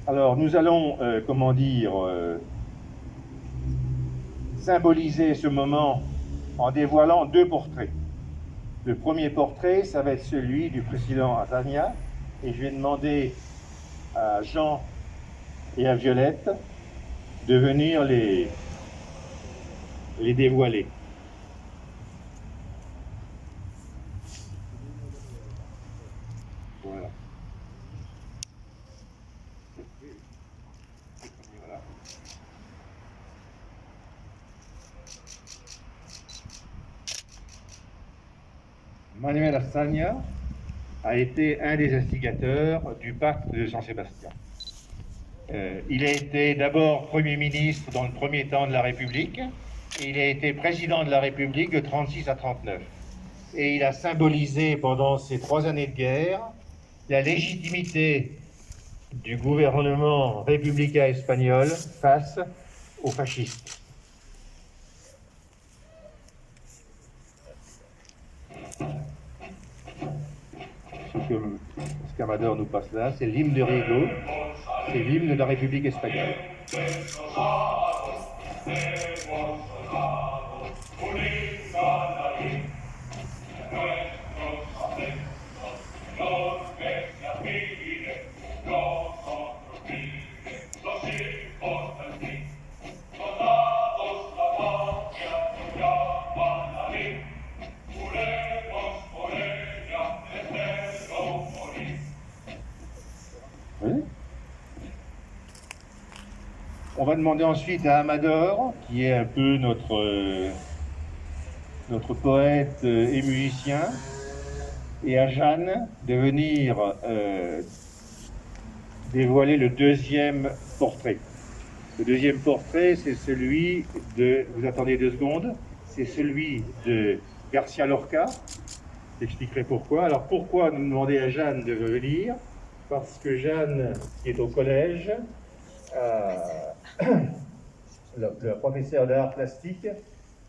Alors, nous allons, comment dire, symboliser ce moment en dévoilant deux portraits. Le premier portrait, ça va être celui du président Azania, et je vais demander à Jean et à Violette de venir les dévoiler. Voilà. Voilà. Manuel Azania a été un des instigateurs du pacte de Saint-Sébastien. Il a été d'abord Premier ministre dans le premier temps de la République, et il a été président de la République de 36 à 39. Et il a symbolisé pendant ces 3 années de guerre la légitimité du gouvernement républicain espagnol face aux fascistes. Ce qu'Amador nous passe là, c'est l'hymne de Rigo, c'est l'hymne de la République espagnole. On va demander ensuite à Amador, qui est un peu notre poète et musicien, et à Jeanne de venir dévoiler le deuxième portrait. Le deuxième portrait, c'est celui de, vous attendez 2 secondes, c'est celui de Garcia Lorca. J'expliquerai pourquoi. Alors pourquoi nous demander à Jeanne de venir? Parce que Jeanne, qui est au collège, le professeur d'art plastique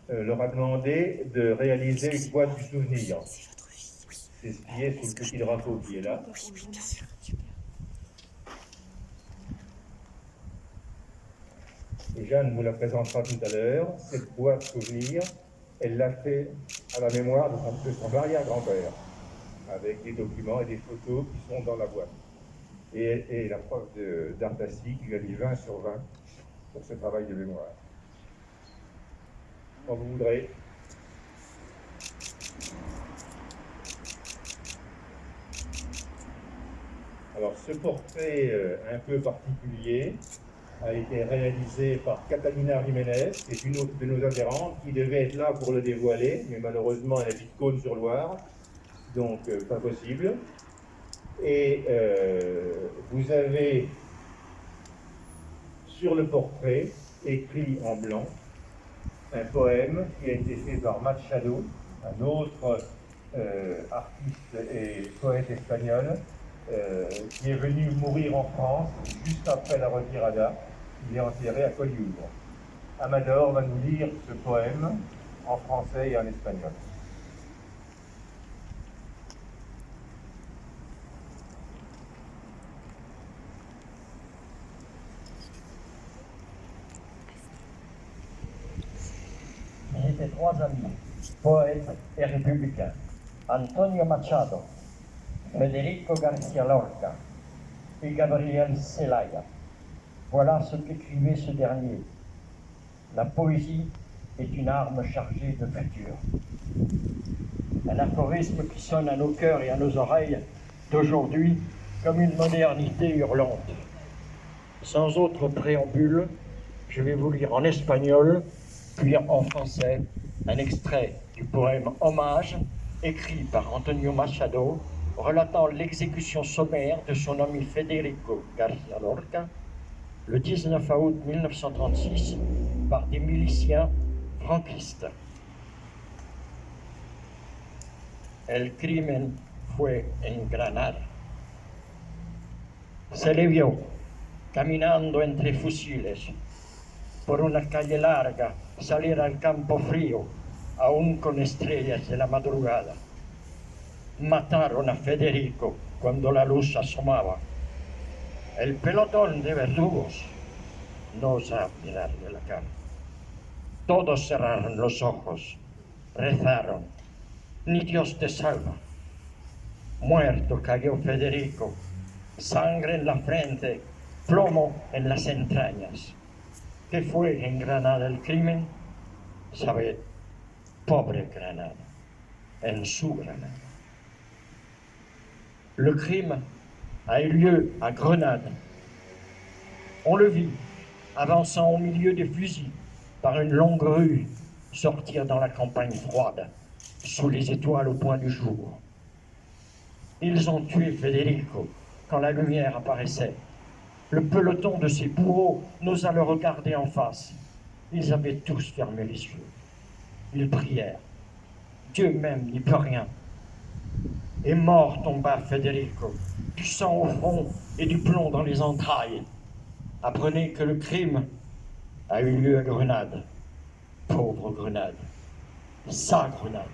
leur a demandé de réaliser une boîte du souvenir. C'est ce qui est sous le petit drapeau qui est là. Et Jeanne vous la présentera tout à l'heure. Cette boîte souvenir, elle l'a fait à la mémoire de son arrière-grand-père, avec des documents et des photos qui sont dans la boîte. Et la prof d'art plastique lui a mis 20 sur 20 pour ce travail de mémoire. Quand vous voudrez. Alors ce portrait un peu particulier a été réalisé par Catalina Jiménez, qui est une de nos adhérentes, qui devait être là pour le dévoiler, mais malheureusement elle habite Cône-sur-Loire, donc pas possible. Et vous avez sur le portrait, écrit en blanc, un poème qui a été fait par Machado, un autre artiste et poète espagnol, qui est venu mourir en France juste après la retirada. Il est enterré à Collioure. Amador va nous lire ce poème en français et en espagnol. J'étais 3 amis, poètes et républicains, Antonio Machado, Federico García Lorca et Gabriel Zelaya. Voilà ce qu'écrivait ce dernier. La poésie est une arme chargée de futur. Un aphorisme qui sonne à nos cœurs et à nos oreilles d'aujourd'hui comme une modernité hurlante. Sans autre préambule, je vais vous lire en espagnol, puis en français, un extrait du poème Hommage, écrit par Antonio Machado, relatant l'exécution sommaire de son ami Federico García Lorca, le 19 août 1936, par des miliciens franquistes. El crimen fue en Granada. Se le vio caminando entre fusiles por una calle larga, salir al campo frío, aún con estrellas de la madrugada. Mataron a Federico cuando la luz asomaba. El pelotón de verdugos no osaron mirarle la cara. Todos cerraron los ojos, rezaron. Ni Dios te salva. Muerto cayó Federico, sangre en la frente, plomo en las entrañas. ¿Qué fue en Granada el crimen? Sabed, pobre Granada, en su Granada. Le crime a eu lieu à Grenade. On le vit, avançant au milieu des fusils, par une longue rue, sortir dans la campagne froide, sous les étoiles au point du jour. Ils ont tué Federico quand la lumière apparaissait. Le peloton de ses bourreaux n'osa le regarder en face. Ils avaient tous fermé les yeux. Ils prièrent. Dieu même n'y peut rien. Et mort tomba Federico, du sang au front et du plomb dans les entrailles. Apprenez que le crime a eu lieu à Grenade. Pauvre Grenade. Sa Grenade.